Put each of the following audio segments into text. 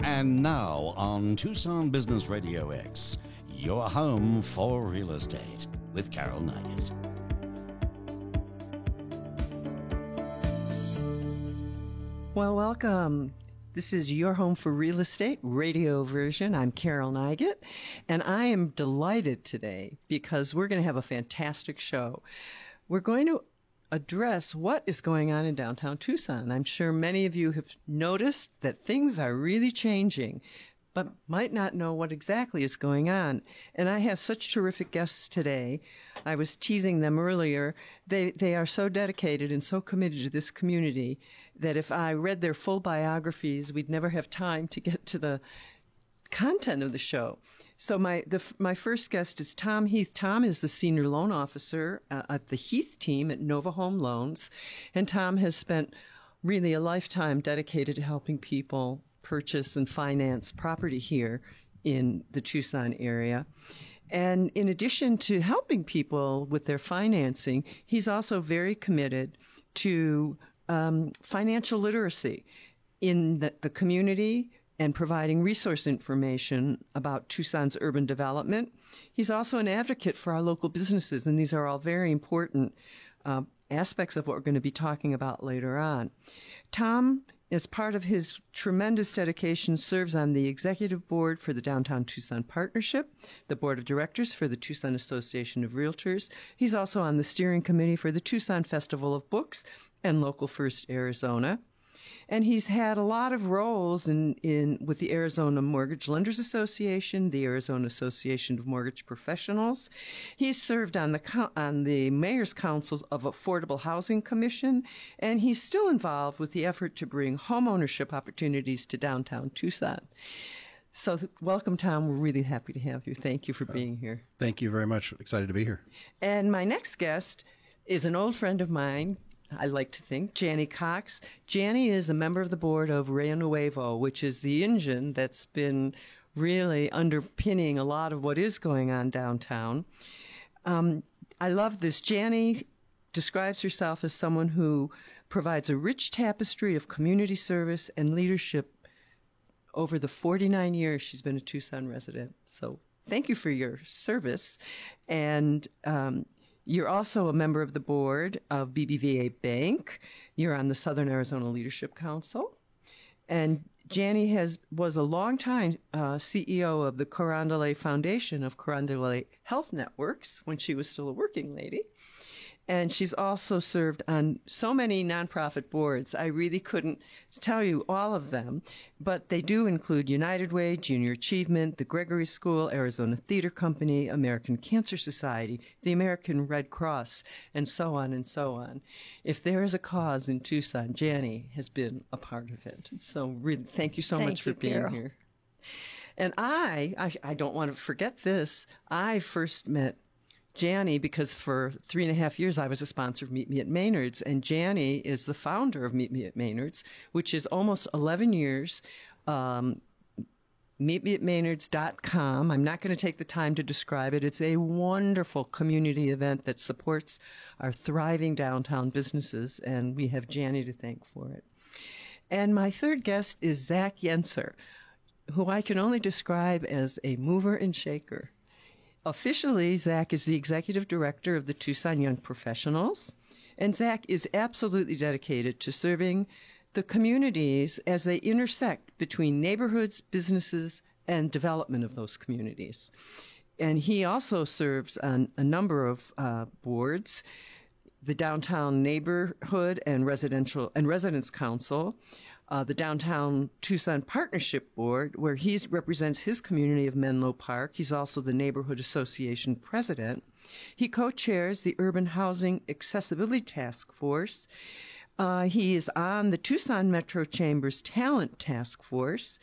And now on Tucson Business Radio X, your home for real estate with Carol Knight. Well, welcome. This is Your Home for Real Estate radio version. I'm Carol Neiget, and I am delighted today because we're going to have a fantastic show. We're going to address what is going on in downtown Tucson. I'm sure many of you have noticed that things are really changing, but might not know what exactly is going on. And I have such terrific guests today. I was teasing them earlier. They are so dedicated and so committed to this community that if I read their full biographies, we'd never have time to get to the content of the show. So my first guest is Tom Heath. Tom is the senior loan officer at the Heath team at Nova Home Loans. And Tom has spent really a lifetime dedicated to helping people purchase and finance property here in the Tucson area. And in addition to helping people with their financing, he's also very committed to financial literacy in the community and providing resource information about Tucson's urban development. He's also an advocate for our local businesses, and these are all very important aspects of what we're going to be talking about later on. Tom, as part of his tremendous dedication, serves on the executive board for the Downtown Tucson Partnership, the board of directors for the Tucson Association of Realtors. He's also on the steering committee for the Tucson Festival of Books and Local First Arizona. And he's had a lot of roles with the Arizona Mortgage Lenders Association, the Arizona Association of Mortgage Professionals. He's served on the Mayor's Council of Affordable Housing Commission, and he's still involved with the effort to bring homeownership opportunities to downtown Tucson. So welcome, Tom. We're really happy to have you. Thank you for being here. Thank you very much. Excited to be here. And my next guest is an old friend of mine, I like to think, Janie Cox. Janie is a member of the board of Rio Nuevo, which is the engine that's been really underpinning a lot of what is going on downtown. I love this. Janie describes herself as someone who provides a rich tapestry of community service and leadership over the 49 years she's been a Tucson resident. So thank you for your service. And you're also a member of the board of BBVA Bank. You're on the Southern Arizona Leadership Council. And Janie was a longtime CEO of the Carondelet Foundation of Carondelet Health Networks when she was still a working lady. And she's also served on so many nonprofit boards. I really couldn't tell you all of them, but they do include United Way, Junior Achievement, the Gregory School, Arizona Theater Company, American Cancer Society, the American Red Cross, and so on and so on. If there is a cause in Tucson, Janie has been a part of it. So really, thank you so much for being Carol. here. And I don't want to forget this. I first met Janie because for 3.5 years I was a sponsor of Meet Me at Maynard's, and Janie is the founder of Meet Me at Maynard's, which is almost 11 years. MeetMeAtMaynards.com. I'm not going to take the time to describe it. It's a wonderful community event that supports our thriving downtown businesses, and we have Janie to thank for it. And my third guest is Zach Yenser, who I can only describe as a mover and shaker. Officially, Zach is the executive director of the Tucson Young Professionals, and Zach is absolutely dedicated to serving the communities as they intersect between neighborhoods, businesses, and development of those communities. And he also serves on a number of boards, the Downtown Neighborhood and Residence Council, the Downtown Tucson Partnership Board, where he represents his community of Menlo Park. He's also the Neighborhood Association president. He co-chairs the Urban Housing Accessibility Task Force. He is on the Tucson Metro Chamber's Talent Task Force.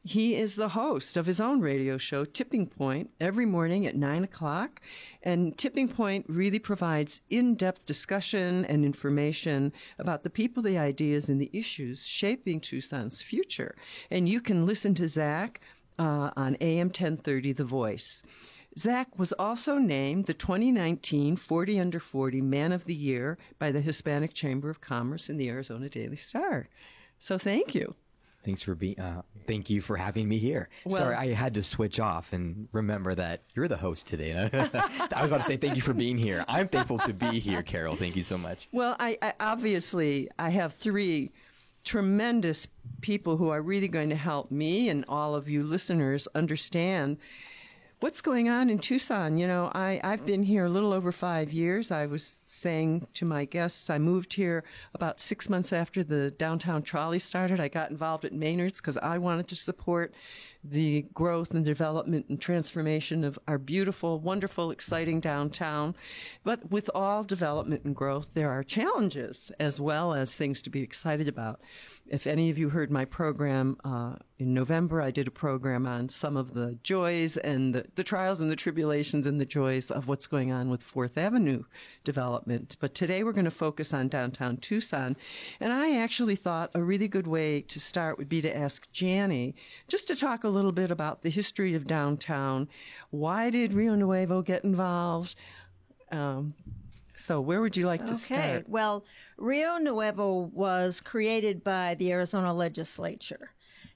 He is the host of his own radio show, Tipping Point, every morning at 9 o'clock. And Tipping Point really provides in-depth discussion and information about the people, the ideas, and the issues shaping Tucson's future. And you can listen to Zach on AM 1030, The Voice. Zach was also named the 2019 40 Under 40 Man of the Year by the Hispanic Chamber of Commerce in the Arizona Daily Star. So thank you. Thanks for thank you for having me here. Well, sorry, I had to switch off and remember that you're the host today. I was about to say thank you for being here. I'm thankful to be here, Carol. Thank you so much. Well, I obviously I have three tremendous people who are really going to help me and all of you listeners understand what's going on in Tucson. You know, I've been here a little over 5 years. I was saying to my guests, I moved here about 6 months after the downtown trolley started. I got involved at Maynard's because I wanted to support the growth and development and transformation of our beautiful, wonderful, exciting downtown. But with all development and growth, there are challenges as well as things to be excited about. If any of you heard my program in November, I did a program on some of the joys and the trials and the tribulations and the joys of what's going on with Fourth Avenue development. But today we're going to focus on downtown Tucson. And I actually thought a really good way to start would be to ask Janie just to talk a little bit about the history of downtown. Why did Rio Nuevo get involved? So where would you like to start? Okay. Well, Rio Nuevo was created by the Arizona legislature,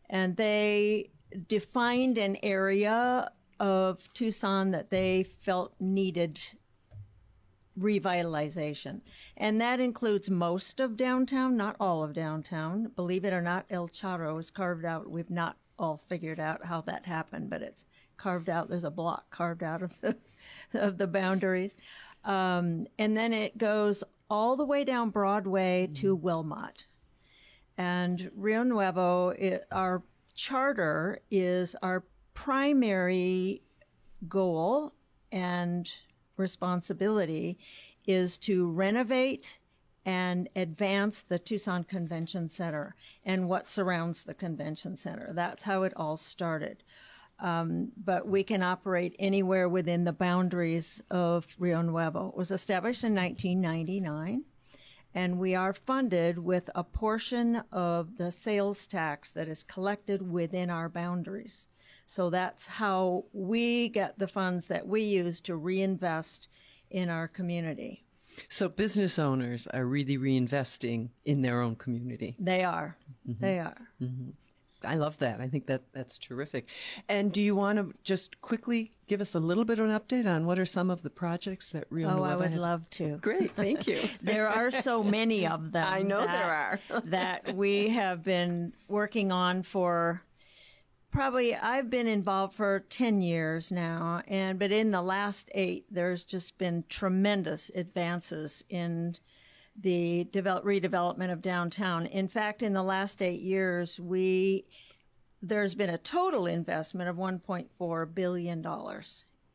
and they defined an area of Tucson that they felt needed revitalization. And that includes most of downtown, not all of downtown. Believe it or not, El Charro is carved out. We've not all figured out how that happened, but it's carved out. There's a block carved out of the boundaries. And then it goes all the way down Broadway to Wilmot. And Rio Nuevo, our charter is our primary goal and responsibility is to renovate and advance the Tucson Convention Center and what surrounds the Convention Center. That's how it all started. But we can operate anywhere within the boundaries of Rio Nuevo. It was established in 1999, and we are funded with a portion of the sales tax that is collected within our boundaries. So that's how we get the funds that we use to reinvest in our community. So business owners are really reinvesting in their own community. They are. Mm-hmm. They are. Mm-hmm. I love that. I think that's terrific. And do you want to just quickly give us a little bit of an update on what are some of the projects that Rio Nuevo has? Oh, I would has? love to. Great. Thank you. There are so many of them. I know there are. that we have been working on for probably, I've been involved for 10 years now, but in the last 8, there's just been tremendous advances in the redevelopment of downtown. In fact, in the last 8 years, there's been a total investment of $1.4 billion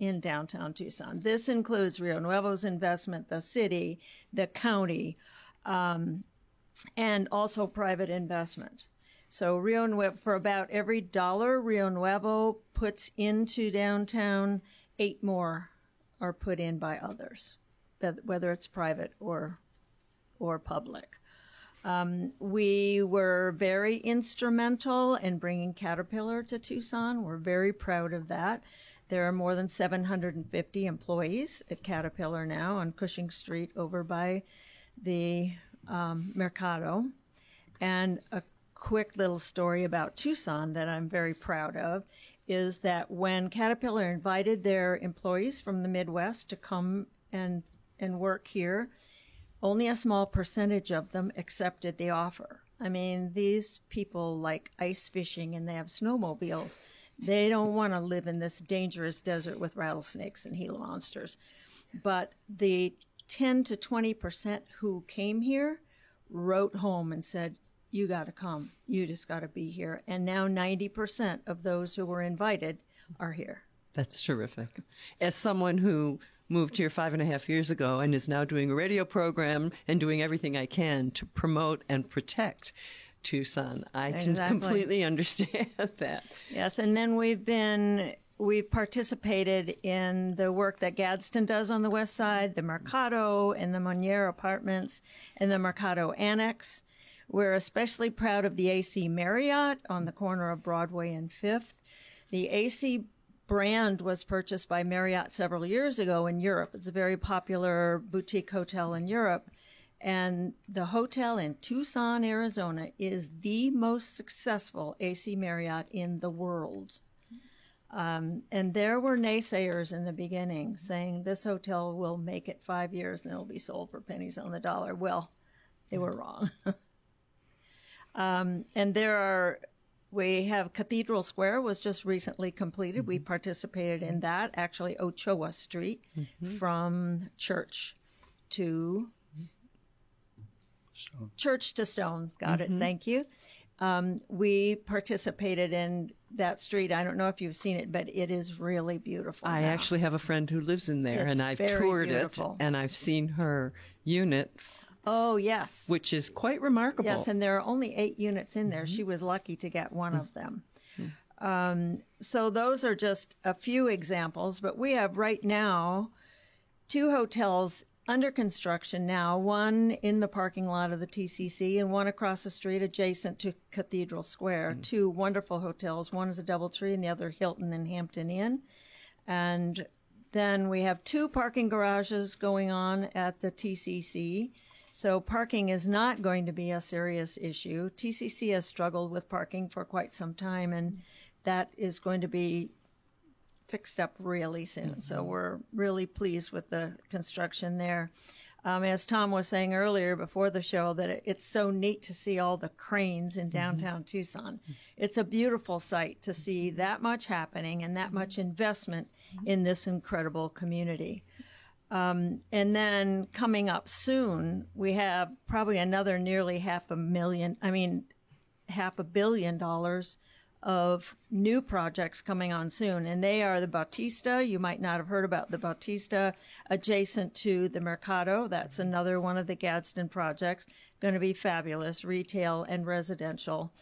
in downtown Tucson. This includes Rio Nuevo's investment, the city, the county, and also private investment. So Rio Nuevo, for about every $1 Rio Nuevo puts into downtown, 8 more are put in by others, whether it's private or public. We were very instrumental in bringing Caterpillar to Tucson. We're very proud of that. There are more than 750 employees at Caterpillar now on Cushing Street over by the Mercado. And a quick little story about Tucson that I'm very proud of is that when Caterpillar invited their employees from the Midwest to come and work here, only a small percentage of them accepted the offer. I mean, these people like ice fishing and they have snowmobiles. They don't want to live in this dangerous desert with rattlesnakes and Gila monsters. But the 10 to 20% who came here wrote home and said, you got to come. You just got to be here. And now 90% of those who were invited are here. That's terrific. As someone who moved here 5.5 years ago and is now doing a radio program and doing everything I can to promote and protect Tucson, I can completely understand that. Yes, and then we've participated in the work that Gadsden does on the west side, the Mercado and the Monier Apartments and the Mercado Annex. We're especially proud of the AC Marriott on the corner of Broadway and 5th. The AC brand was purchased by Marriott several years ago in Europe. It's a very popular boutique hotel in Europe. And the hotel in Tucson, Arizona is the most successful AC Marriott in the world. And there were naysayers in the beginning saying this hotel will make it 5 years and it'll be sold for pennies on the dollar. Well, they were wrong. And we have Cathedral Square was just recently completed. We participated in that, actually Ochoa Street from Church to Stone. Got it. Thank you. We participated in that street. I don't know if you've seen it, but it is really beautiful. I actually have a friend who lives in there, and I've toured beautiful. it, and I've seen her unit. Oh, yes. Which is quite remarkable. Yes, and there are only 8 units in there. She was lucky to get one of them. So those are just a few examples, but we have right now 2 hotels under construction now, one in the parking lot of the TCC and one across the street adjacent to Cathedral Square. 2 wonderful hotels. One is a DoubleTree and the other Hilton and Hampton Inn. And then we have 2 parking garages going on at the TCC. So parking is not going to be a serious issue. TCC has struggled with parking for quite some time, and that is going to be fixed up really soon. So we're really pleased with the construction there. As Tom was saying earlier before the show, that it's so neat to see all the cranes in downtown Tucson. It's a beautiful sight to see that much happening and that much investment in this incredible community. And then coming up soon, we have probably another nearly $500 million of new projects coming on soon. And they are the Bautista. You might not have heard about the Bautista adjacent to the Mercado. That's another one of the Gadsden projects. Going to be fabulous, retail and residential.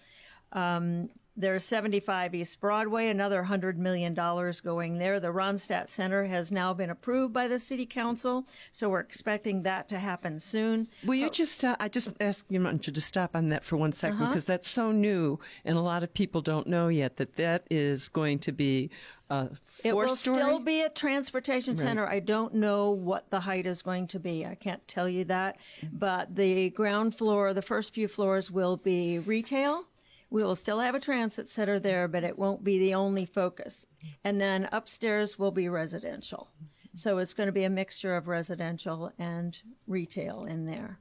There's 75 East Broadway, another $100 million going there. The Ronstadt Center has now been approved by the City Council, so we're expecting that to happen soon. Will you just, I just ask you to stop on that for 1 second, because that's so new, and a lot of people don't know yet that is going to be a 4-story? It will still be a transportation center. I don't know what the height is going to be. I can't tell you that, but the ground floor, the first few floors will be retail. We will still have a transit center there, but it won't be the only focus. And then upstairs will be residential. So it's going to be a mixture of residential and retail in there.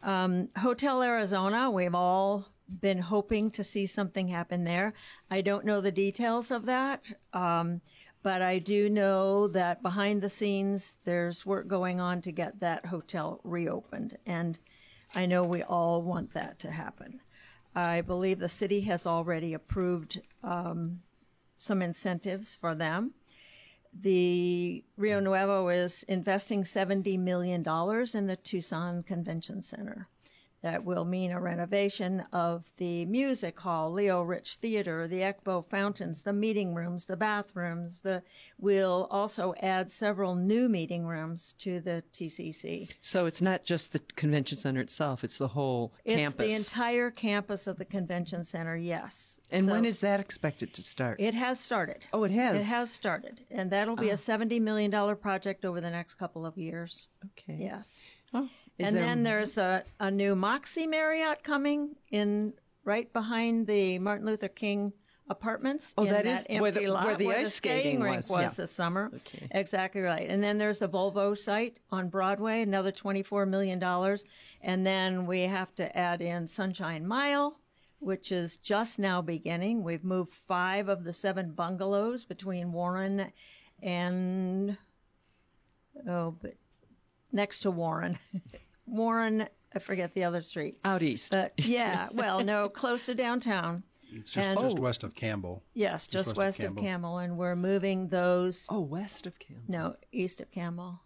Hotel Arizona, we've all been hoping to see something happen there. I don't know the details of that, but I do know that behind the scenes, there's work going on to get that hotel reopened. And I know we all want that to happen. I believe the city has already approved some incentives for them. The Rio Nuevo is investing $70 million in the Tucson Convention Center. That will mean a renovation of the music hall, Leo Rich Theater, the Ekbo fountains, the meeting rooms, the bathrooms. We'll also add several new meeting rooms to the TCC. So it's not just the convention center itself, it's the whole campus. It's the entire campus of the convention center, yes. And when is that expected to start? It has started. Oh, it has? It has started. And that'll be a $70 million project over the next couple of years. Okay. Yes. Oh. Then there's a new Moxie Marriott coming in right behind the Martin Luther King apartments. Oh, in that is empty lot where the ice skating rink was this summer. Okay. Exactly right. And then there's the Volvo site on Broadway, another $24 million. And then we have to add in Sunshine Mile, which is just now beginning. We've moved 5 of the 7 bungalows between Warren and next to Warren. Warren, I forget the other street. Out east. But yeah, well, no, close to downtown. It's just west of Campbell. Yes, just west of Campbell. And we're moving those. Oh, west of Campbell. No, east of Campbell.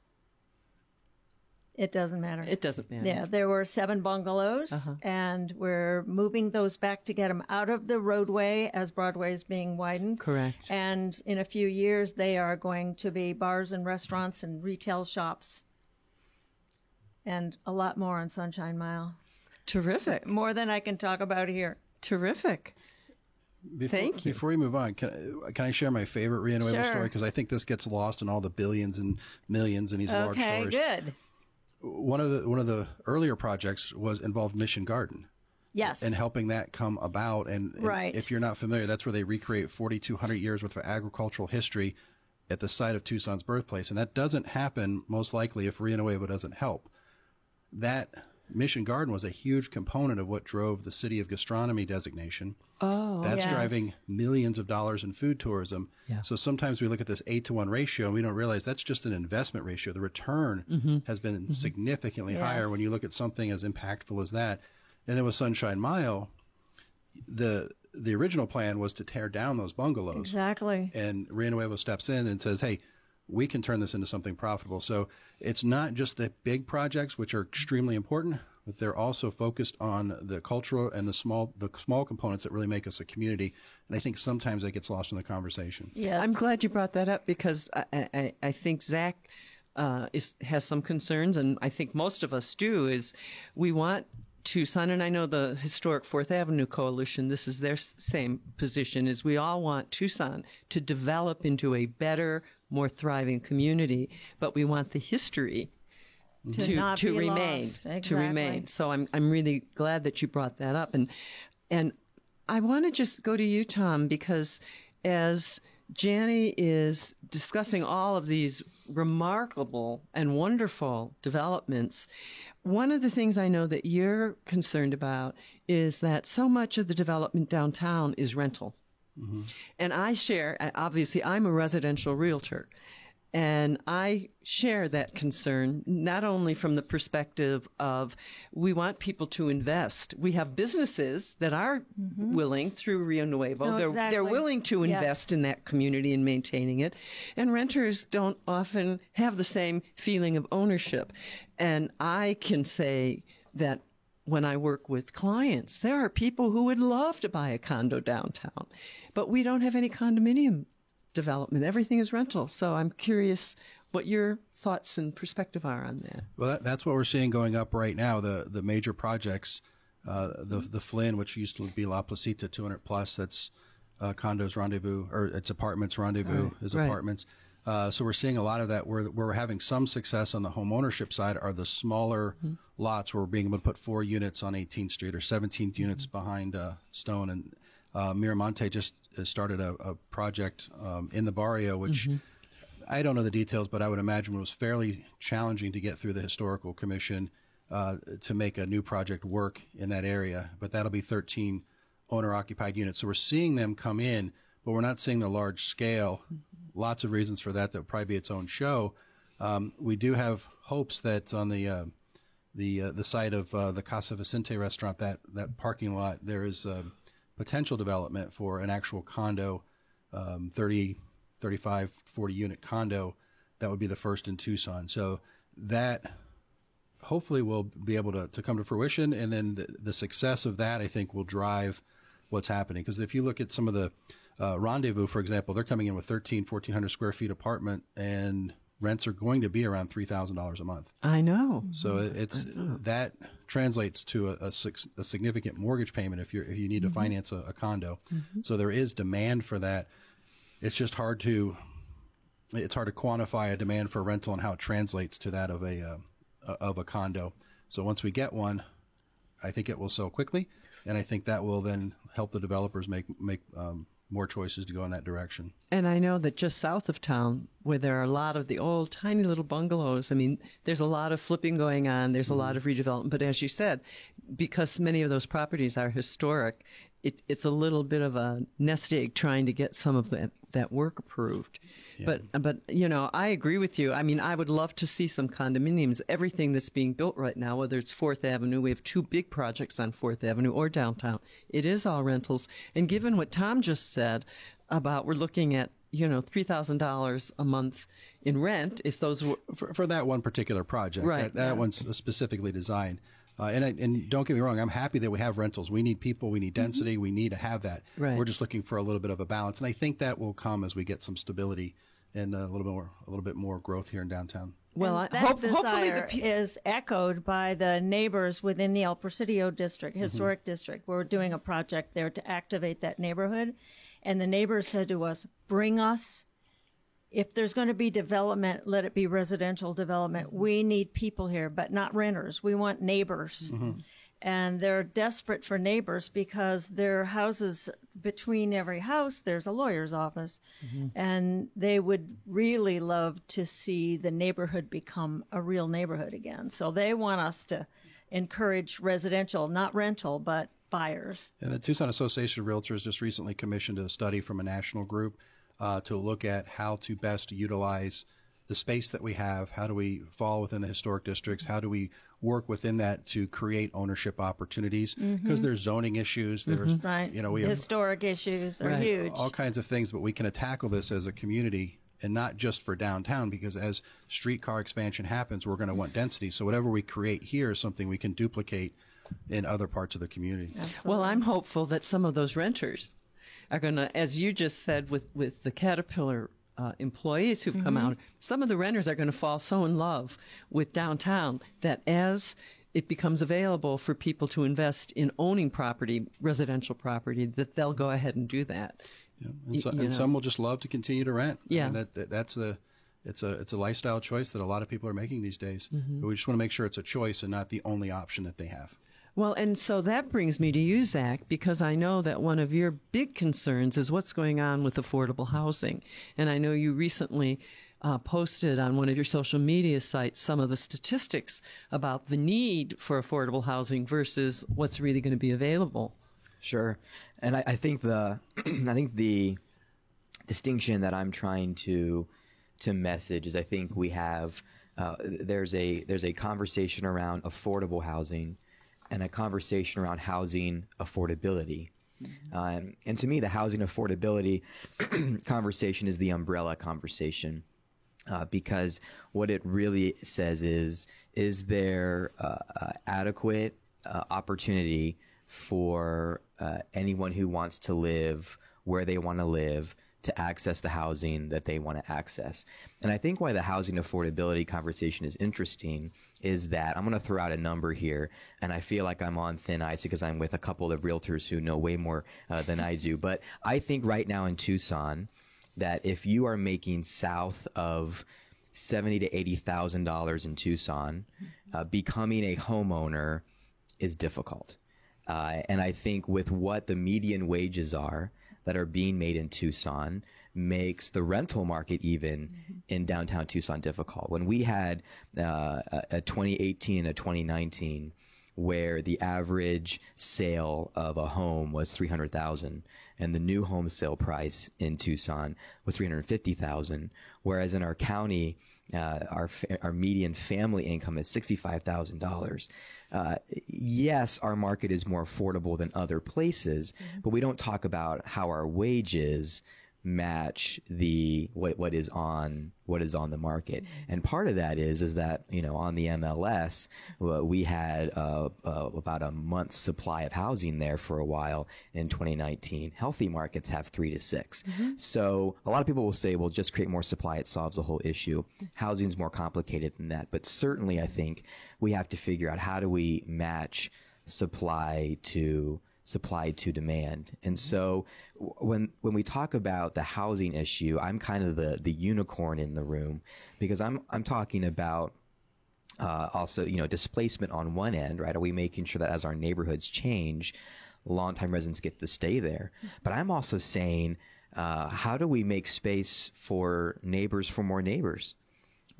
It doesn't matter. It doesn't matter. Yeah, there were 7 bungalows, and we're moving those back to get them out of the roadway as Broadway is being widened. Correct. And in a few years, they are going to be bars and restaurants and retail shops. And a lot more on Sunshine Mile. Terrific. More than I can talk about here. Terrific. Thank you. Before we move on, can I share my favorite Rio Nuevo story? Because I think this gets lost in all the billions and millions in these large stores. Okay, good. one of the earlier projects involved Mission Garden. Yes. And helping that come about. And Right. if you're not familiar, that's where they recreate 4,200 years worth of agricultural history at the site of Tucson's birthplace. And that doesn't happen, most likely, if Rio Nuevo doesn't help. That Mission Garden was a huge component of what drove the City of Gastronomy designation. Oh, That's Yes. driving millions of dollars in food tourism. Yeah. So sometimes we look at this 8-to-1 ratio and we don't realize that's just an investment ratio. The return has been significantly higher Yes. when you look at something as impactful as that. And then with Sunshine Mile, the original plan was to tear down those bungalows. Exactly. And Rio Nuevo steps in and says, hey, we can turn this into something profitable. So it's not just the big projects, which are extremely important, but they're also focused on the cultural and the small components that really make us a community. And I think sometimes that gets lost in the conversation. Yes. I'm glad you brought that up because I think Zach has some concerns, and I think most of us do, is we want Tucson, and I know the historic Fourth Avenue Coalition, this is their same position, is we all want Tucson to develop into a better, more thriving community, but we want the history To not be remain, lost. to Exactly. remain. So I'm really glad that you brought that up, and I want to just go to you, Tom, because as Janie is discussing all of these remarkable and wonderful developments, one of the things I know that you're concerned about is that so much of the development downtown is rental. And I share, obviously, I'm a residential realtor. And I share that concern, not only from the perspective of we want people to invest. We have businesses that are willing through Rio Nuevo. No, they're exactly. willing to Yes. invest in that community and maintaining it. And renters don't often have the same feeling of ownership. And I can say that when I work with clients, there are people who would love to buy a condo downtown, but we don't have any condominium development. Everything is rental. So I'm curious what your thoughts and perspective are on that. Well, that's what we're seeing going up right now. The major projects, the Flynn, which used to be La Placita 200 plus, that's condos rendezvous, or it's apartments rendezvous is Right. apartments. So we're seeing a lot of that. Where we're having some success on the home ownership side are the smaller lots where we're being able to put 4 units on 18th Street or 17 units behind Stone. And Miramonte just started a project in the barrio, which I don't know the details, but I would imagine was fairly challenging to get through the historical commission to make a new project work in that area. But that'll be 13 owner-occupied units. So we're seeing them come in, but we're not seeing the large scale. Lots of reasons for that. That would probably be its own show. We do have hopes that on the site of the Casa Vicente restaurant, that parking lot, there is potential development for an actual condo, 30, 35, 40 unit condo. That would be the first in Tucson. So that hopefully will be able to come to fruition. And then the success of that, I think, will drive what's happening. Because if you look at some of the Rendezvous, for example, they're coming in with 1,400 square feet apartment, and rents are going to be around $3,000 a month. I know. So it's that translates to a significant mortgage payment if you need to finance a condo. So there is demand for that. It's just hard to quantify a demand for rental and how it translates to that of a condo. So once we get one, I think it will sell quickly, and I think that will then help the developers make more choices to go in that direction. And I know that just south of town, where there are a lot of the old tiny little bungalows, I mean, there's a lot of flipping going on. There's a lot of redevelopment. But as you said, because many of those properties are historic, it's a little bit of a nest egg trying to get some of that work approved. Yeah. But I agree with you. I mean, I would love to see some condominiums. Everything that's being built right now, whether it's 4th Avenue, we have 2 big projects on 4th Avenue, or downtown. It is all rentals. And given what Tom just said about we're looking at, $3,000 a month in rent, if those were... For that one particular project. Right. That one's specifically designed. And don't get me wrong, I'm happy that we have rentals. We need people, we need density, we need to have that. Right. We're just looking for a little bit of a balance, and I think that will come as we get some stability and a little bit more growth here in downtown. Well, that hopefully desire is echoed by the neighbors within the El Presidio district, historic district. We're doing a project there to activate that neighborhood, and the neighbors said to us, "Bring us if there's going to be development, let it be residential development. We need people here, but not renters. We want neighbors. And they're desperate for neighbors because their houses, between every house, there's a lawyer's office. And they would really love to see the neighborhood become a real neighborhood again. So they want us to encourage residential, not rental, but buyers. And the Tucson Association of Realtors just recently commissioned a study from a national group to look at how to best utilize the space that we have. How do we fall within the historic districts? How do we work within that to create ownership opportunities? Because there's zoning issues. There's, we have historic issues are huge. All kinds of things, but we can tackle this as a community and not just for downtown, because as streetcar expansion happens, we're going to want density. So whatever we create here is something we can duplicate in other parts of the community. Absolutely. Well, I'm hopeful that some of those renters are going to, as you just said, with the Caterpillar employees who've come out, some of the renters are going to fall so in love with downtown that as it becomes available for people to invest in owning property, residential property, that they'll go ahead and do that. Yeah. And some will just love to continue to rent. Yeah. I mean, it's a lifestyle choice that a lot of people are making these days. But we just want to make sure it's a choice and not the only option that they have. Well, and so that brings me to you, Zach, because I know that one of your big concerns is what's going on with affordable housing. And I know you recently posted on one of your social media sites some of the statistics about the need for affordable housing versus what's really going to be available. Sure. And I think I think the distinction that I'm trying to message is I think we have there's a conversation around affordable housing and a conversation around housing affordability. And to me, the housing affordability conversation is the umbrella conversation because what it really says is there adequate opportunity for anyone who wants to live where they want to live to access the housing that they want to access. And I think why the housing affordability conversation is interesting is that I'm going to throw out a number here, and I feel like I'm on thin ice because I'm with a couple of realtors who know way more than I do. But I think right now in Tucson that if you are making south of $70,000 to $80,000 in Tucson, becoming a homeowner is difficult. And I think with what the median wages are that are being made in Tucson makes the rental market even in downtown Tucson difficult. When we had a 2018 and a 2019 where the average sale of a home was $300,000 and the new home sale price in Tucson was $350,000, whereas in our county, our median family income is $65,000. Yes, our market is more affordable than other places, but we don't talk about how our wages match what is on the market. And part of that is that, on the MLS, we had about a month's supply of housing there for a while in 2019. Healthy markets have 3 to 6. So a lot of people will say, well, just create more supply. It solves the whole issue. Housing's more complicated than that. But certainly I think we have to figure out how do we match supply to demand. And so when we talk about the housing issue, I'm kind of the unicorn in the room because I'm talking about also, displacement on one end, right? Are we making sure that as our neighborhoods change, longtime residents get to stay there? But I'm also saying, how do we make space for neighbors for more neighbors?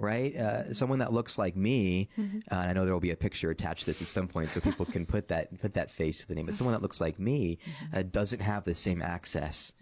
Right? Someone that looks like me, and I know there will be a picture attached to this at some point so people can put that face to the name, but someone that looks like me doesn't have the same access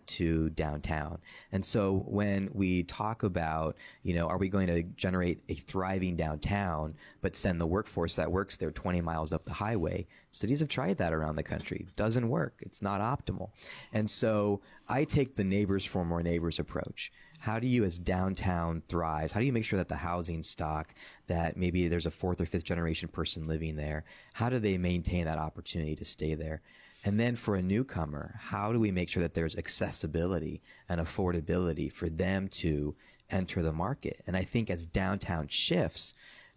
to downtown. And so when we talk about, are we going to generate a thriving downtown but send the workforce that works there 20 miles up the highway? Cities have tried that around the country. It doesn't work. It's not optimal. And so I take the neighbors for more neighbors approach. How do you, as downtown thrives, how do you make sure that the housing stock, that maybe there's a 4th or 5th generation person living there, how do they maintain that opportunity to stay there? And then for a newcomer, how do we make sure that there's accessibility and affordability for them to enter the market? And I think as downtown shifts,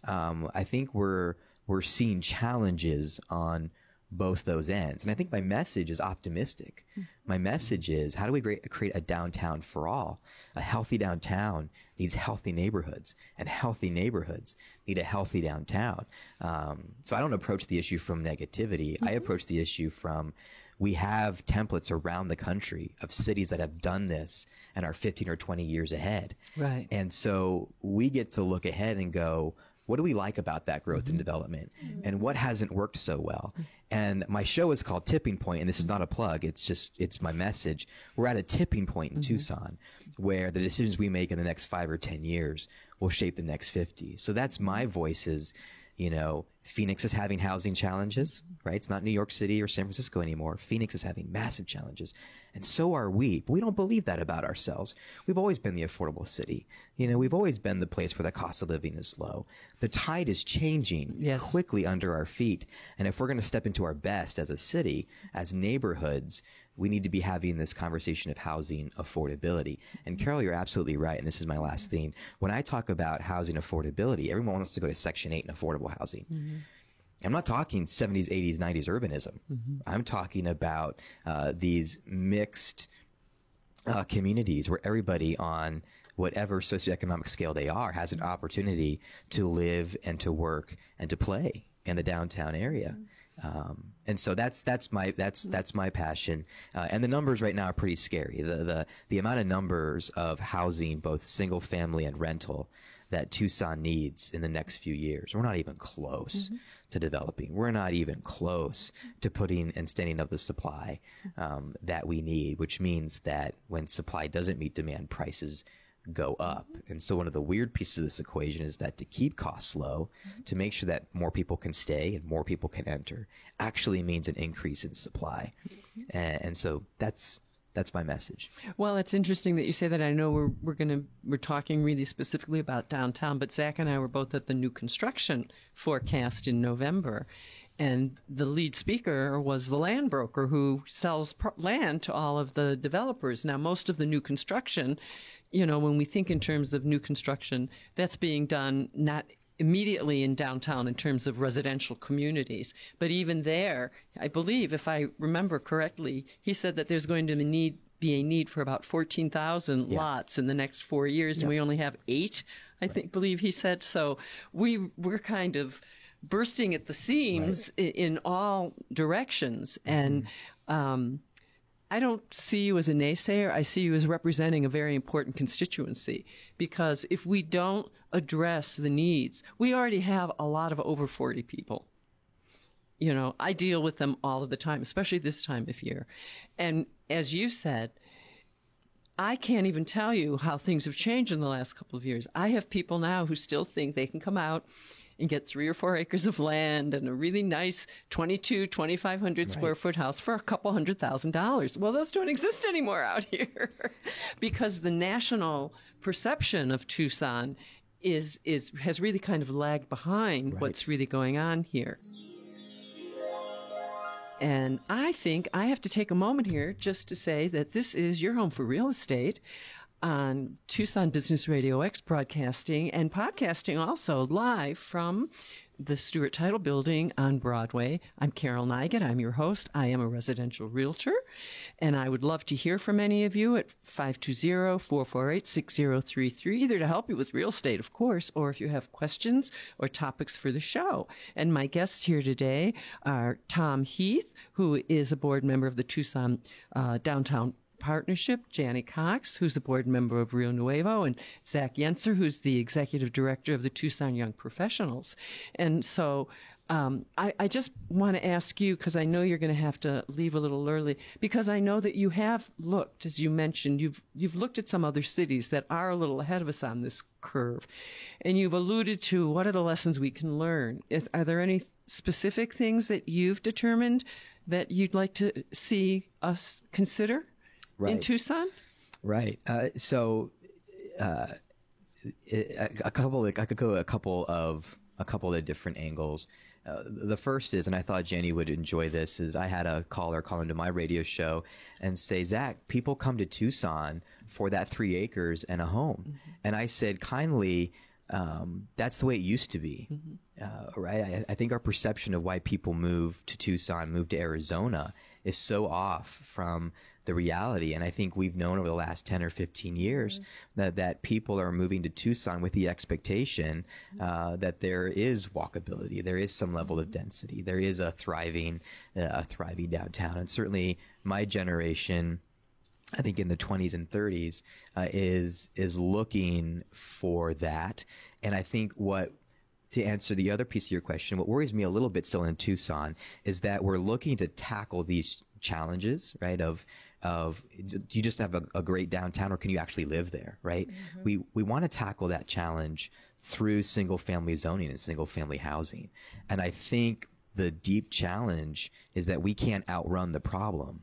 I think we're seeing challenges on both those ends. And I think my message is optimistic. My message is, how do we create a downtown for all? A healthy downtown needs healthy neighborhoods, and healthy neighborhoods need a healthy downtown. So I don't approach the issue from negativity. I approach the issue from, we have templates around the country of cities that have done this and are 15 or 20 years ahead. Right. And so we get to look ahead and go, what do we like about that growth and development? And what hasn't worked so well? And my show is called Tipping Point, and this is not a plug. It's my message. We're at a tipping point in Tucson where the decisions we make in the next 5 or 10 years will shape the next 50. So that's my voice is, you know, Phoenix is having housing challenges, right? It's not New York City or San Francisco anymore. Phoenix is having massive challenges. And so are we. But we don't believe that about ourselves. We've always been the affordable city. You know, we've always been the place where the cost of living is low. The tide is changing quickly under our feet. And if we're going to step into our best as a city, as neighborhoods, we need to be having this conversation of housing affordability. And Carol, you're absolutely right. And this is my last thing. When I talk about housing affordability, everyone wants to go to Section 8 and affordable housing. I'm not talking 70s, 80s, 90s urbanism. I'm talking about these mixed communities where everybody on whatever socioeconomic scale they are has an opportunity to live and to work and to play in the downtown area. And so that's my passion. And the numbers right now are pretty scary. The amount of numbers of housing, both single family and rental, that Tucson needs in the next few years. We're not even close to developing. We're not even close to putting and standing up the supply that we need, which means that when supply doesn't meet demand, prices go up. And so one of the weird pieces of this equation is that to keep costs low, to make sure that more people can stay and more people can enter, actually means an increase in supply. And so that's my message. Well, it's interesting that you say that. I know we're talking really specifically about downtown, but Zach and I were both at the new construction forecast in November, and the lead speaker was the land broker who sells land to all of the developers. Now, most of the new construction, you know, when we think in terms of new construction, that's being done not immediately in downtown in terms of residential communities. But even there, I believe, if I remember correctly, he said that there's going to be a need for about 14,000 lots in the next 4 years, and we only have 8, believe he said. So we're kind of bursting at the seams in all directions. And I don't see you as a naysayer. I see you as representing a very important constituency, because if we don't address the needs, we already have a lot of over 40 people. You know, I deal with them all of the time, especially this time of year. And as you said, I can't even tell you how things have changed in the last couple of years. I have people now who still think they can come out and get 3 or 4 acres of land and a really nice 2,500 square foot house for a couple $100,000. Well, those don't exist anymore out here because the national perception of Tucson has really kind of lagged behind what's really going on here. And I think I have to take a moment here just to say that this is your home for real estate on Tucson Business Radio X, broadcasting and podcasting also live from the Stewart Title Building on Broadway. I'm Carol Neigut. I'm your host. I am a residential realtor, and I would love to hear from any of you at 520-448-6033, either to help you with real estate, of course, or if you have questions or topics for the show. And my guests here today are Tom Heath, who is a board member of the Tucson Downtown Partnership, Janie Cox, who's a board member of Rio Nuevo, and Zach Yenser, who's the executive director of the Tucson Young Professionals. And so I just want to ask you, because I know you're going to have to leave a little early, because I know that you have looked, as you mentioned, you've looked at some other cities that are a little ahead of us on this curve, and you've alluded to what are the lessons we can learn. Are there any specific things that you've determined that you'd like to see us consider? In Tucson? Right. So I could go a couple of different angles. The first is, and I thought Jenny would enjoy this, is I had a caller call into my radio show and say, Zach, people come to Tucson for that 3 acres and a home. And I said, kindly, that's the way it used to be, right? I think our perception of why people move to Tucson, move to Arizona, is so off from the reality. And I think we've known over the last 10 or 15 years that people are moving to Tucson with the expectation that there is walkability, there is some level of density, there is a thriving downtown. And certainly my generation, I think in the 20s and 30s, is looking for that. And I think to answer the other piece of your question, what worries me a little bit still in Tucson is that we're looking to tackle these challenges, right? Of do you just have a great downtown, or can you actually live there, right? We want to tackle that challenge through single family zoning and single family housing. And I think the deep challenge is that we can't outrun the problem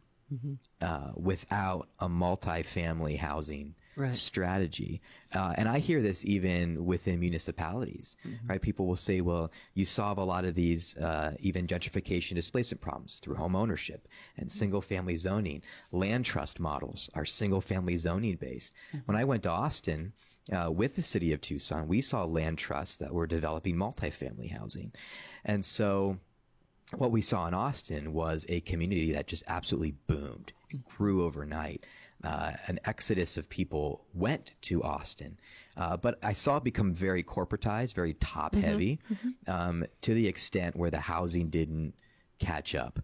without a multifamily housing strategy. And I hear this even within municipalities, right? People will say, well, you solve a lot of these even gentrification displacement problems through home ownership and single family zoning. Land trust models are single family zoning based. When I went to Austin, with the city of Tucson, we saw land trusts that were developing multifamily housing. And so what we saw in Austin was a community that just absolutely boomed. It grew overnight. An exodus of people went to Austin. But I saw it become very corporatized, very top-heavy, to the extent where the housing didn't catch up,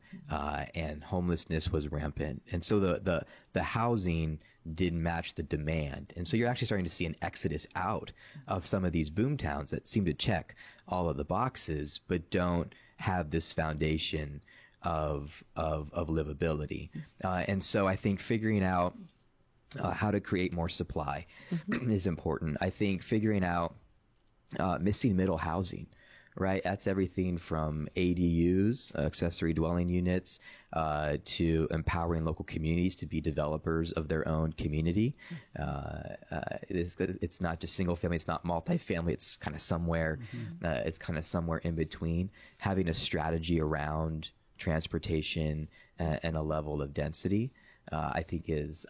and homelessness was rampant. And so the housing didn't match the demand. And so you're actually starting to see an exodus out of some of these boom towns that seem to check all of the boxes, but don't have this foundation of livability. And so I think figuring out how to create more supply is important. I think figuring out missing middle housing, right? That's everything from ADUs, accessory dwelling units, to empowering local communities to be developers of their own community. It's not just single family, it's not multifamily, it's kind of somewhere, it's kind of somewhere in between. Having a strategy around transportation and a level of density, I think is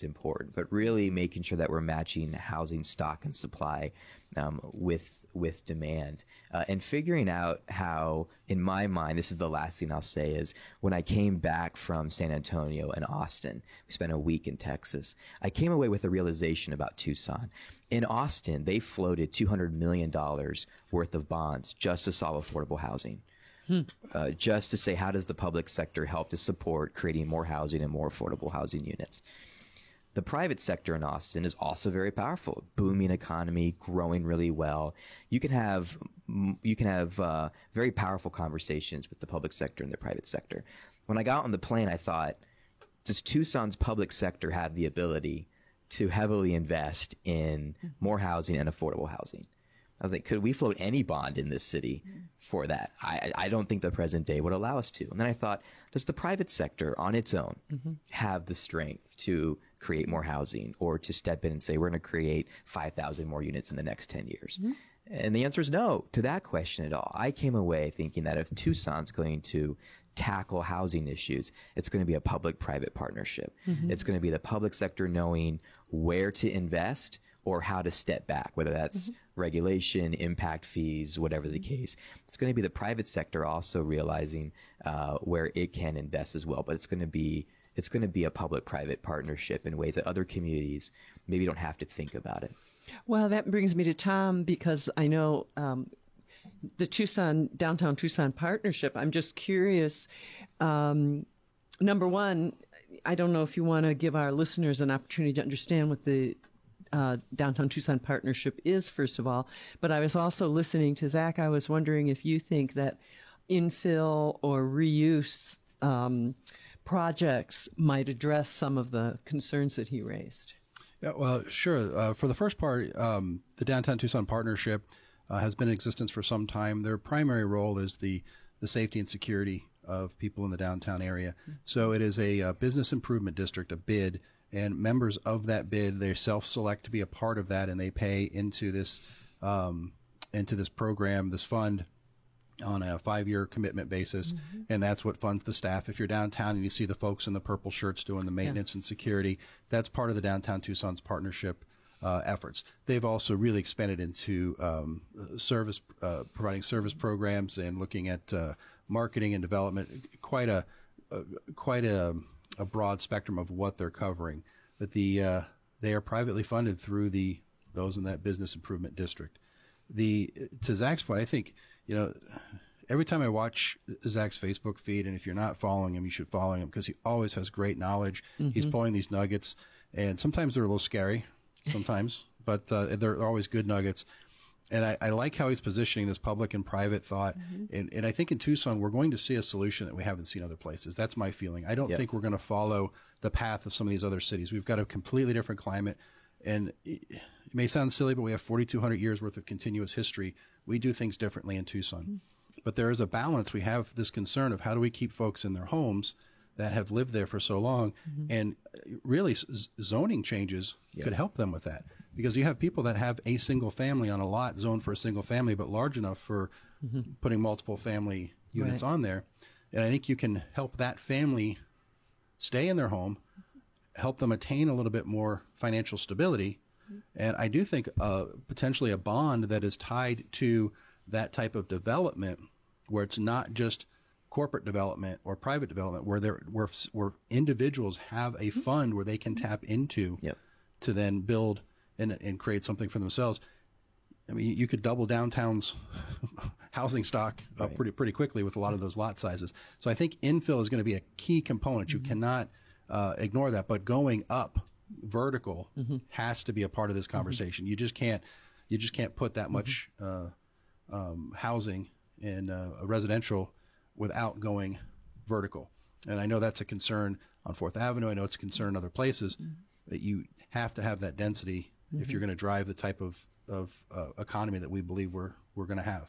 important. But really making sure that we're matching housing stock and supply with demand, and figuring out how, in my mind, this is the last thing I'll say, is when I came back from San Antonio and Austin, we spent a week in Texas, I came away with a realization about Tucson. In Austin, they floated $200 million worth of bonds just to solve affordable housing. Just to say, how does the public sector help to support creating more housing and more affordable housing units? The private sector in Austin is also very powerful. Booming economy, growing really well. You can have very powerful conversations with the public sector and the private sector. When I got on the plane, I thought, does Tucson's public sector have the ability to heavily invest in more housing and affordable housing? I was like, could we float any bond in this city for that? I don't think the present day would allow us to. And then I thought, does the private sector on its own have the strength to create more housing, or to step in and say, we're going to create 5,000 more units in the next 10 years? And the answer is no to that question at all. I came away thinking that if Tucson's going to tackle housing issues, it's going to be a public-private partnership. It's going to be the public sector knowing where to invest or how to step back, whether that's regulation, impact fees, whatever the case. It's going to be the private sector also realizing where it can invest as well. But it's going to be a public-private partnership in ways that other communities maybe don't have to think about it. Well, that brings me to Tom, because I know the Downtown Tucson Partnership, I'm just curious. Number one, I don't know if you want to give our listeners an opportunity to understand what the Downtown Tucson Partnership is, first of all. But I was also listening to Zach. I was wondering if you think that infill or reuse projects might address some of the concerns that he raised. Yeah, well, sure. For the first part, the Downtown Tucson Partnership has been in existence for some time. Their primary role is the safety and security of people in the downtown area. So it is a business improvement district, a BID, and members of that BID, they self-select to be a part of that, and they pay into this program, this fund, on a 5-year commitment basis, and that's what funds the staff. If you're downtown and you see the folks in the purple shirts doing the maintenance and security, that's part of the Downtown Tucson's partnership efforts. They've also really expanded into providing service programs and looking at marketing and development. Quite a broad spectrum of what they're covering. But they are privately funded through those in that business improvement district. To Zach's point, I think every time I watch Zach's Facebook feed, and if you're not following him, you should follow him because he always has great knowledge. He's pulling these nuggets, and sometimes they're a little scary. Sometimes, but they're always good nuggets. And I like how he's positioning this public and private thought. And I think in Tucson, we're going to see a solution that we haven't seen other places. That's my feeling. I don't think we're going to follow the path of some of these other cities. We've got a completely different climate. And it may sound silly, but we have 4,200 years worth of continuous history. We do things differently in Tucson. But there is a balance. We have this concern of how do we keep folks in their homes that have lived there for so long, and really zoning changes could help them with that, because you have people that have a single family on a lot zoned for a single family, but large enough for putting multiple family units on there. And I think you can help that family stay in their home, help them attain a little bit more financial stability. And I do think potentially a bond that is tied to that type of development, where it's not just corporate development or private development, where individuals have a fund where they can tap into to then build and create something for themselves. I mean, you could double downtown's housing stock up pretty quickly with a lot of those lot sizes. So I think infill is going to be a key component. You cannot ignore that, but going up vertical has to be a part of this conversation. You just can't put that much housing in a residential without going vertical. And I know that's a concern on 4th Avenue. I know it's a concern in other places, that you have to have that density if you're going to drive the type of economy that we believe we're going to have.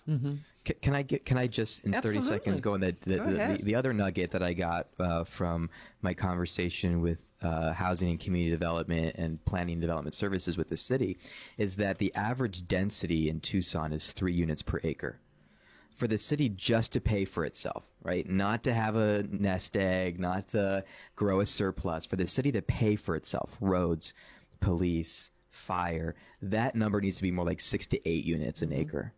Can I just in 30 seconds go on the other nugget that I got from my conversation with housing and community development and planning and development services with the city is that the average density in Tucson is 3 units per acre. For the city just to pay for itself, right? Not to have a nest egg, not to grow a surplus, for the city to pay for itself, roads, police, fire, that number needs to be more like 6 to 8 units an acre.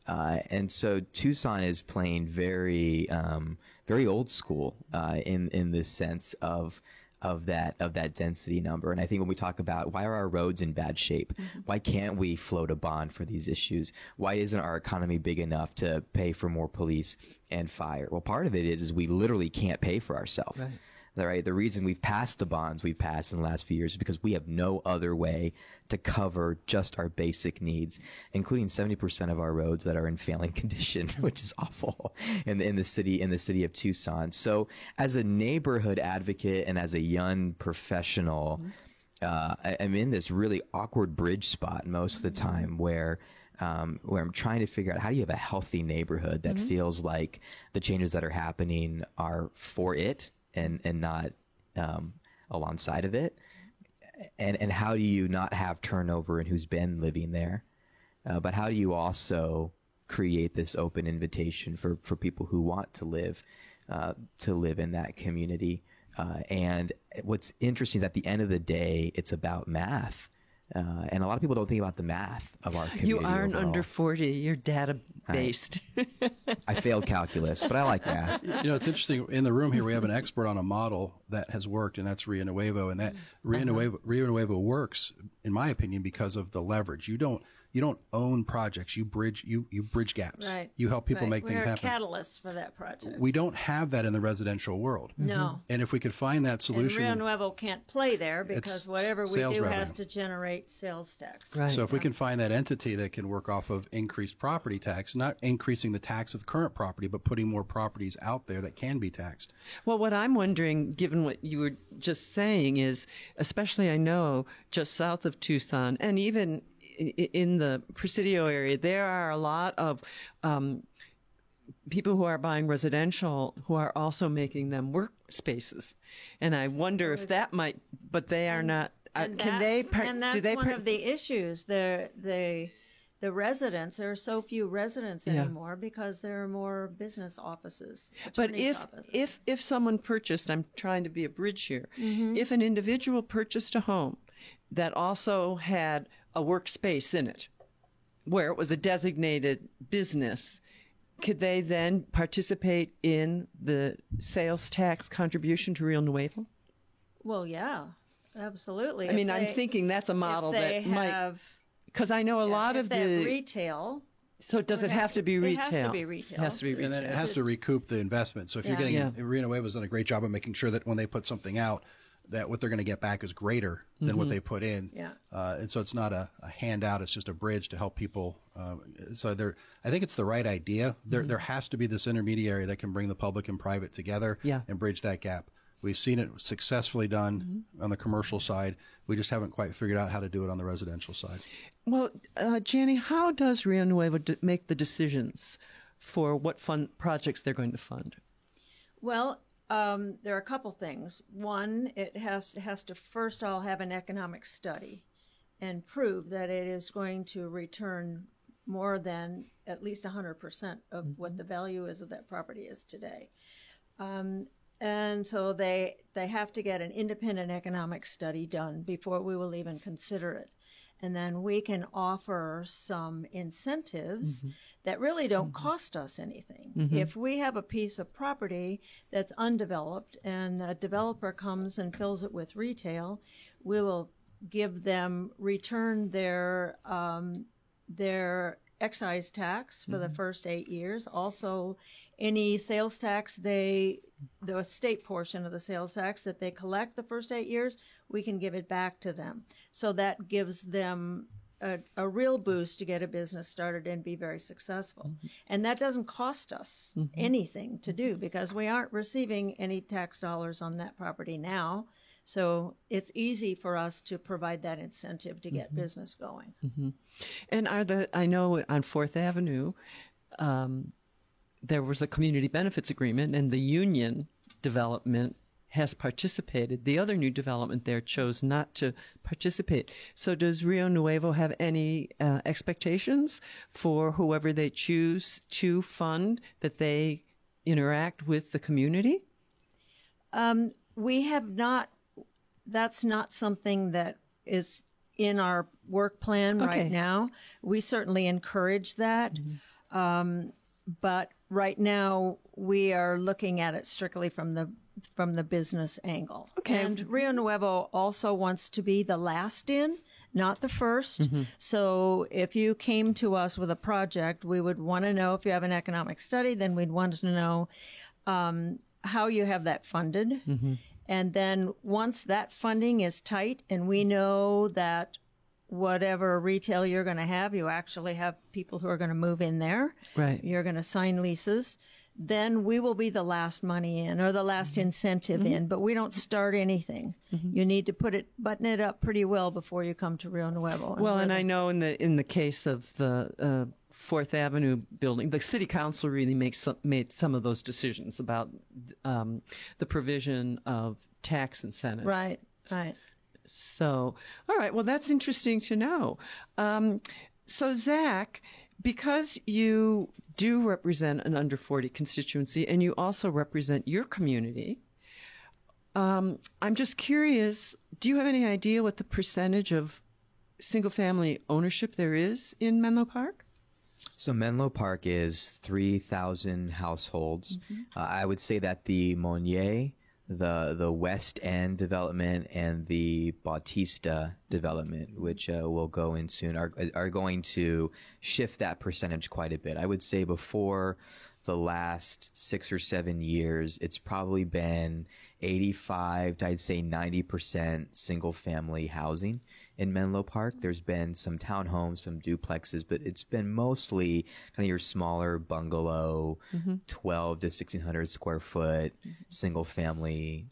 And so Tucson is playing very old school in this sense of that density number. And I think when we talk about why are our roads in bad shape, why can't we float a bond for these issues? Why isn't our economy big enough to pay for more police and fire? Well, part of it is we literally can't pay for ourselves. Right? The reason we've passed the bonds we've passed in the last few years is because we have no other way to cover just our basic needs, including 70% of our roads that are in failing condition, which is awful in the city of Tucson. So as a neighborhood advocate and as a young professional, I'm in this really awkward bridge spot most of the time where I'm trying to figure out how do you have a healthy neighborhood that feels like the changes that are happening are for it and not alongside of it, and how do you not have turnover in who's been living there, but how do you also create this open invitation for people who want to live in that community? And what's interesting is at the end of the day, it's about math. And a lot of people don't think about the math of our community. You aren't overall. Under 40. You're data-based. I failed calculus, but I like math. It's interesting. In the room here, we have an expert on a model that has worked, and that's Rio Nuevo. And that Rio Nuevo works, in my opinion, because of the leverage. You don't own projects. You bridge gaps. Right. You help people make things happen. We're a catalyst for that project. We don't have that in the residential world. No. And if we could find that solution, and Rio Nuevo can't play there because whatever we do revenue has to generate sales tax. Right. So if we can find that entity that can work off of increased property tax, not increasing the tax of current property, but putting more properties out there that can be taxed. Well, what I'm wondering, given what you were just saying, is especially I know just south of Tucson and even in the Presidio area, there are a lot of people who are buying residential who are also making them workspaces. And I wonder if that might, but they are not. And Can they? And that's one of the issues. The residents, there are so few residents anymore because there are more business offices. But if someone purchased, I'm trying to be a bridge here. If an individual purchased a home that also had a workspace in it, where it was a designated business, could they then participate in the sales tax contribution to Rio Nuevo? Well, yeah, absolutely. I mean, I'm thinking that's a model that might, because I know a lot of the retail. So does it have to be retail? It has to be retail. It has to be retail. And then it has to recoup the investment. So if you're getting, Rio Nuevo's done a great job of making sure that when they put something out, that what they're going to get back is greater than what they put in. Yeah. And so it's not a handout; it's just a bridge to help people. So I think it's the right idea. There has to be this intermediary that can bring the public and private together and bridge that gap. We've seen it successfully done on the commercial side. We just haven't quite figured out how to do it on the residential side. Well, Janie, how does Rio Nuevo make the decisions for what projects they're going to fund? Well, there are a couple things. One, it has to first all have an economic study and prove that it is going to return more than at least 100% of what the value is of that property is today. And so they have to get an independent economic study done before we will even consider it. And then we can offer some incentives that really don't cost us anything. If we have a piece of property that's undeveloped and a developer comes and fills it with retail, we will give them return their excise tax for the first 8 years. Also, any sales tax the state portion of the sales tax that they collect the first 8 years, we can give it back to them. So that gives them a real boost to get a business started and be very successful. And that doesn't cost us anything to do because we aren't receiving any tax dollars on that property now. So it's easy for us to provide that incentive to get business going. And I know on 4th Avenue, there was a community benefits agreement, and the Union development has participated. The other new development there chose not to participate. So does Rio Nuevo have any expectations for whoever they choose to fund, that they interact with the community? We have not. That's not something that is in our work plan right now. We certainly encourage that. But right now we are looking at it strictly from the business angle. And Rio Nuevo also wants to be the last in, not the first. So if you came to us with a project, we would want to know if you have an economic study, then we'd want to know how you have that funded. And then once that funding is tight and we know that whatever retail you're going to have, you actually have people who are going to move in there. Right. You're going to sign leases. Then we will be the last money in or the last incentive in, but we don't start anything. You need to button it up pretty well before you come to Rio Nuevo. Well, and I know in the case of the 4th Avenue building, the city council really made some of those decisions about the provision of tax incentives. Right. So, all right. Well, that's interesting to know. So, Zach, because you do represent an under 40 constituency and you also represent your community, I'm just curious, do you have any idea what the percentage of single-family ownership there is in Menlo Park? So Menlo Park is 3,000 households. I would say that the Monnier, the West End development, and the Bautista development, which will go in soon, are going to shift that percentage quite a bit. I would say before the last 6 or 7 years, it's probably been 85 to, I'd say, 90% single-family housing in Menlo Park. There's been some townhomes, some duplexes, but it's been mostly kind of your smaller bungalow, 12 to 1,600 square foot single-family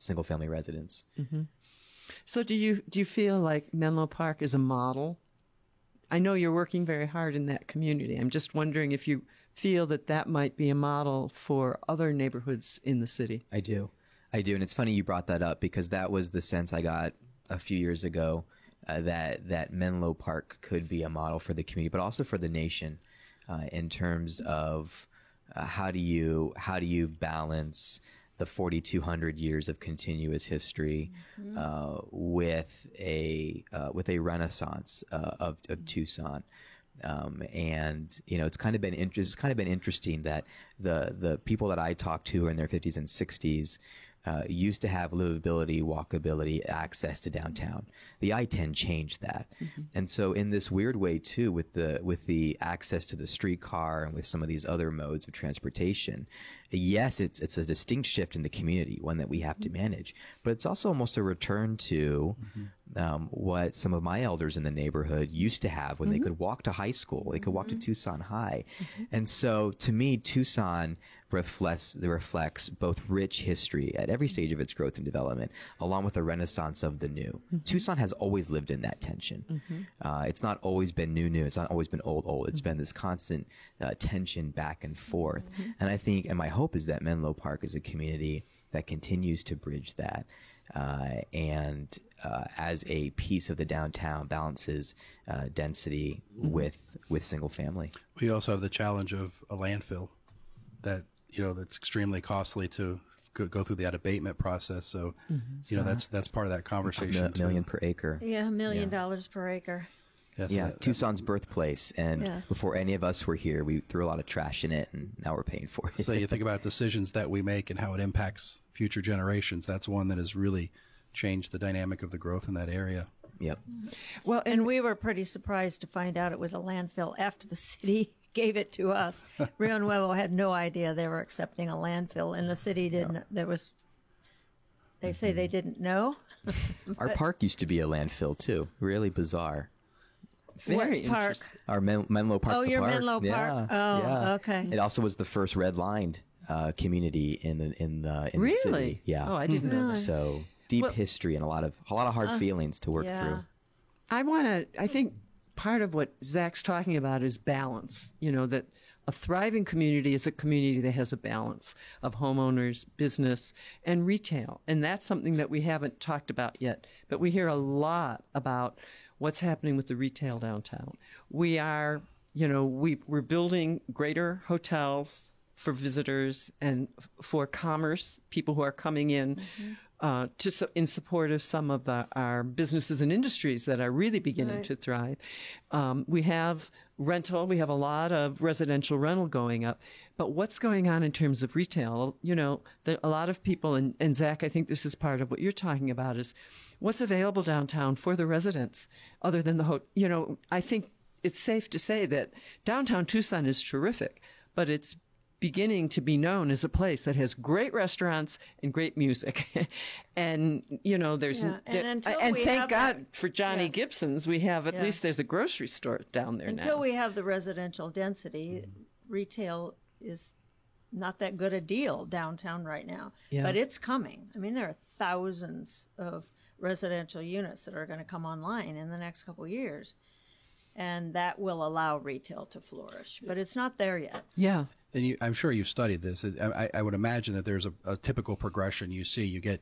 residence. So do you feel like Menlo Park is a model? I know you're working very hard in that community. I'm just wondering if you feel that might be a model for other neighborhoods in the city. I do. And it's funny you brought that up because that was the sense I got a few years ago, that Menlo Park could be a model for the community, but also for the nation, in terms of how do you balance the 4,200 years of continuous history with a renaissance of Tucson. And it's kind of been interesting that the people that I talk to in their 50s and 60s used to have livability, walkability, access to downtown. The I-10 changed that, and so in this weird way too, with the access to the streetcar and with some of these other modes of transportation, yes, it's a distinct shift in the community, one that we have to manage. But it's also almost a return to what some of my elders in the neighborhood used to have when they could walk to high school. They could walk to Tucson High, and so to me, Tucson reflects both rich history at every stage of its growth and development, along with the renaissance of the new. Tucson has always lived in that tension. It's not always been new. It's not always been old. It's been this constant tension back and forth. And I think, and my hope is that Menlo Park is a community that continues to bridge that. And as a piece of the downtown balances density with single family. We also have the challenge of a landfill that that's extremely costly to go through that abatement process. So that's part of that conversation. $1 million per acre. Yeah, $1 million per acre. Yes, Tucson's birthplace, and before any of us were here, we threw a lot of trash in it, and now we're paying for it. So you think about decisions that we make and how it impacts future generations. That's one that has really changed the dynamic of the growth in that area. Yep. Well, And we were pretty surprised to find out it was a landfill after the city gave it to us. Rio Nuevo had no idea they were accepting a landfill, and the city didn't. They say they didn't know. Our park used to be a landfill too. Really bizarre. very What park? interesting. Our Menlo Park. Oh, the your park. Menlo Park. Yeah, Oh, yeah. okay. It also was the first red-lined community in the Really? city. Yeah. Oh, I didn't know that. So deep Well- history and a lot of hard feelings to work yeah. through. I think part of what Zach's talking about is balance. That a thriving community is a community that has a balance of homeowners, business, and retail. And that's something that we haven't talked about yet. But we hear a lot about what's happening with the retail downtown. We are, we're building greater hotels for visitors and for commerce, people who are coming in in support of some of our businesses and industries that are really beginning to thrive. We have rental. We have a lot of residential rental going up. But what's going on in terms of retail? A lot of people, and Zach, I think this is part of what you're talking about, is what's available downtown for the residents other than I think it's safe to say that downtown Tucson is terrific, but it's beginning to be known as a place that has great restaurants and great music. And, there's, Yeah, and until and we thank have God that- for Johnny Yes. Gibson's, we have, at Yes. least there's a grocery store down there Until now. we have the residential density, retail is not that good a deal downtown right now. Yeah. But it's coming. I mean, there are thousands of residential units that are going to come online in the next couple of years. And that will allow retail to flourish. But it's not there yet. Yeah. And I'm sure you've studied this. I would imagine that there's a typical progression you see. You get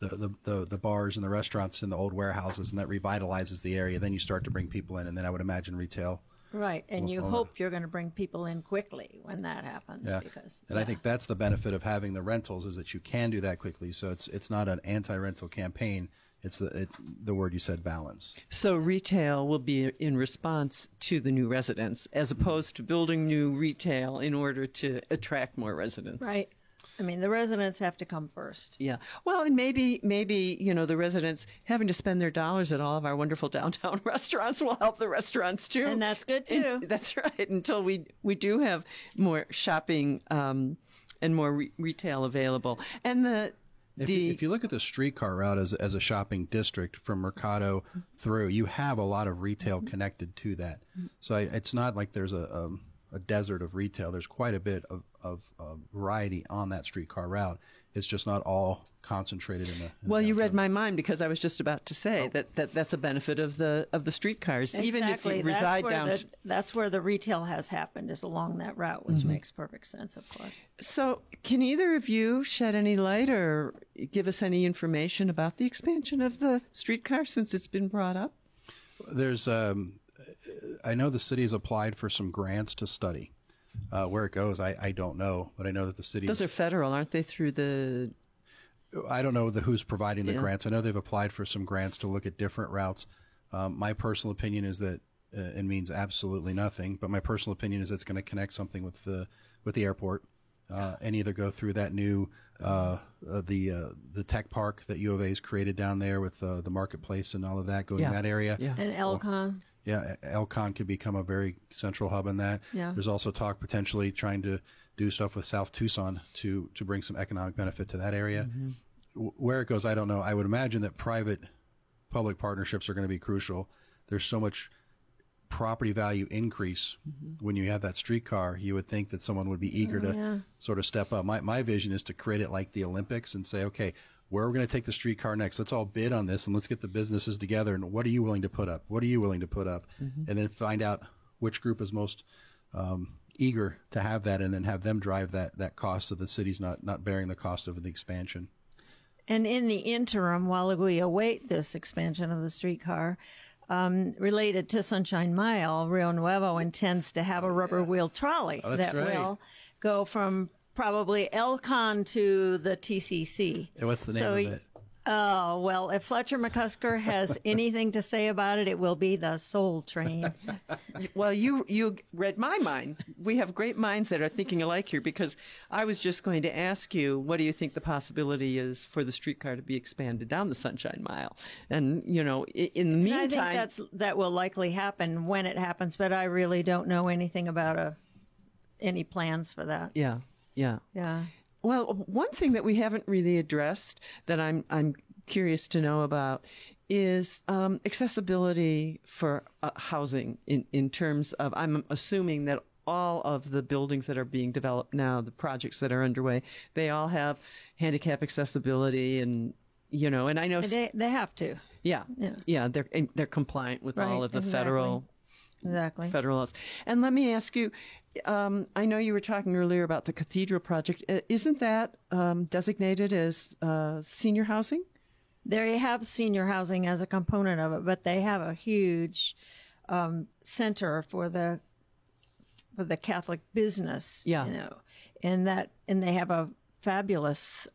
the bars and the restaurants in the old warehouses, and that revitalizes the area. Then you start to bring people in, and then I would imagine retail. Right. And you follow hope you're going to bring people in quickly when that happens. Yeah. And I think that's the benefit of having the rentals, is that you can do that quickly. So it's not an anti-rental campaign. It's the word you said, balance. So retail will be in response to the new residents, as opposed to building new retail in order to attract more residents. Right. I mean, the residents have to come first. Yeah. Well, and maybe the residents having to spend their dollars at all of our wonderful downtown restaurants will help the restaurants too. And that's good too. That's right. Until we do have more shopping and more retail available, and If you look at the streetcar route as a shopping district from Mercado through, you have a lot of retail connected to that. So it's not like there's a desert of retail. There's quite a bit of variety on that streetcar route. It's just not all concentrated in the. Well, you read my mind, because I was just about to say that's a benefit of the streetcars. Even if Exactly. you reside that's where the retail has happened, is along that route, which makes perfect sense, of course. So, can either of you shed any light or give us any information about the expansion of the streetcar, since it's been brought up? There's, I know the city has applied for some grants to study. Where it goes, I don't know, but I know that the city. Those are federal, aren't they? Through the. I don't know who's providing the grants. I know they've applied for some grants to look at different routes. My personal opinion is that it means absolutely nothing. But my personal opinion is it's going to connect something with the airport, and either go through that new the tech park that U of A has created down there with the marketplace and all of that, going in that area. Yeah. And Elcon. Yeah, Elcon could become a very central hub in that. Yeah. There's also talk potentially trying to do stuff with South Tucson to bring some economic benefit to that area. Where it goes, I don't know. I would imagine that private-public partnerships are going to be crucial. There's so much property value increase when you have that streetcar. You would think that someone would be eager to sort of step up. My vision is to create it like the Olympics and say, okay, where are we going to take the streetcar next? Let's all bid on this and let's get the businesses together. And what are you willing to put up? What are you willing to put up? And then find out which group is most eager to have that, and then have them drive that cost, so the city's not bearing the cost of the expansion. And in the interim, while we await this expansion of the streetcar, related to Sunshine Mile, Rio Nuevo intends to have a rubber wheel trolley that will go from probably Elcon to the TCC. And what's the name of it? Oh, well, if Fletcher McCusker has anything to say about it, it will be the Soul Train. Well, you read my mind. We have great minds that are thinking alike here, because I was just going to ask you, what do you think the possibility is for the streetcar to be expanded down the Sunshine Mile? And, in the meantime... I think that will likely happen when it happens, but I really don't know anything about any plans for that. Yeah. Well, one thing that we haven't really addressed that I'm curious to know about is accessibility for housing in terms of, I'm assuming that all of the buildings that are being developed now, the projects that are underway, they all have handicap accessibility, and and I know they have to. Yeah, they're compliant with all of the federal laws. And let me ask you, I know you were talking earlier about the Cathedral project. Isn't that designated as senior housing? They have senior housing as a component of it, but they have a huge center for the Catholic business. Yeah. And they have a fabulous.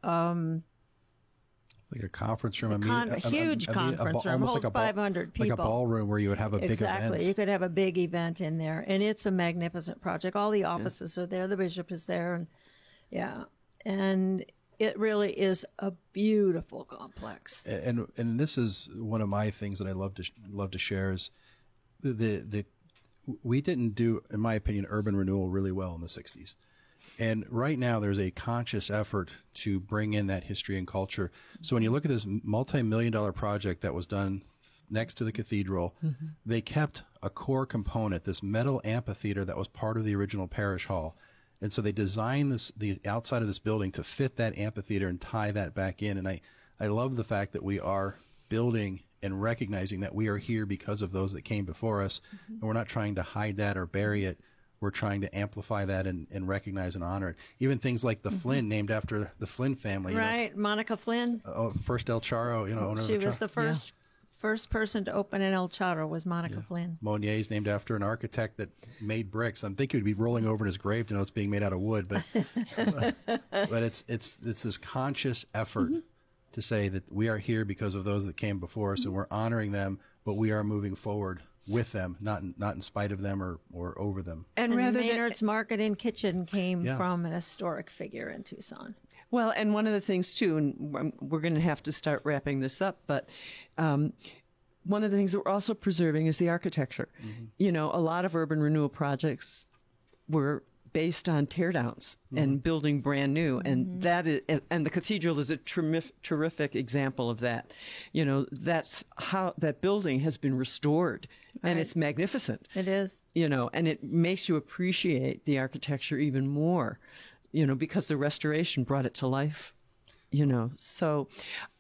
Like a conference room, a huge conference room, holds like 500 people. Like a ballroom where you would have a big event. Exactly. You could have a big event in there. And it's a magnificent project. All the offices are there. The bishop is there. And it really is a beautiful complex. And this is one of my things that I love to share is we didn't do, in my opinion, urban renewal really well in the 60s. And right now, there's a conscious effort to bring in that history and culture. So when you look at this multi-million-dollar project that was done next to the cathedral, they kept a core component, this metal amphitheater that was part of the original parish hall. And so they designed the outside of this building to fit that amphitheater and tie that back in. And I love the fact that we are building and recognizing that we are here because of those that came before us. And we're not trying to hide that or bury it. We're trying to amplify that and recognize and honor it. Even things like the Flynn, named after the Flynn family. Right, Monica Flynn. First El Charro, owner she of was the first person to open an El Charro was Monica Flynn. Monier's named after an architect that made bricks. I'm thinking he'd be rolling over in his grave to know it's being made out of wood, but but it's this conscious effort to say that we are here because of those that came before us, and we're honoring them, but we are moving forward with them, not in spite of them or over them. And Maynard's Market and Kitchen came from an historic figure in Tucson. Well, and one of the things, too, and we're going to have to start wrapping this up, but one of the things that we're also preserving is the architecture. A lot of urban renewal projects were based on teardowns and building brand new, and and the cathedral is a terrific example of that. That's how that building has been restored, and it's magnificent. It is. And it makes you appreciate the architecture even more, because the restoration brought it to life. So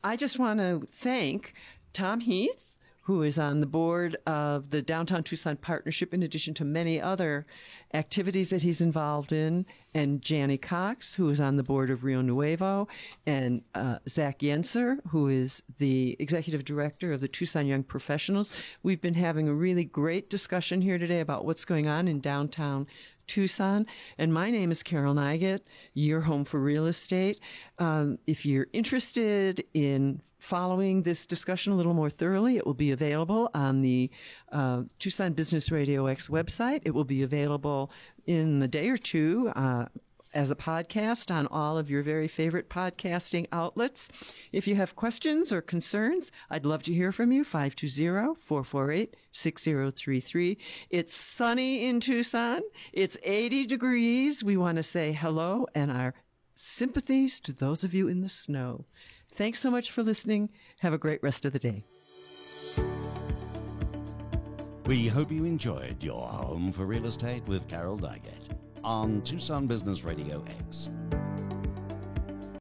I just want to thank Tom Heath, who is on the board of the Downtown Tucson Partnership, in addition to many other activities that he's involved in, and Janie Cox, who is on the board of Rio Nuevo, and Zach Yenser, who is the executive director of the Tucson Young Professionals. We've been having a really great discussion here today about what's going on in downtown Tucson. And my name is Carol Neiget, your home for real estate. If you're interested in following this discussion a little more thoroughly, it will be available on the Tucson Business Radio X website. It will be available in a day or two as a podcast on all of your very favorite podcasting outlets. If you have questions or concerns, I'd love to hear from you. 520-448-6033. It's sunny in Tucson. It's 80 degrees. We want to say hello and our sympathies to those of you in the snow. Thanks so much for listening. Have a great rest of the day. We hope you enjoyed Your Home for Real Estate with Carol Neiget on Tucson Business Radio X.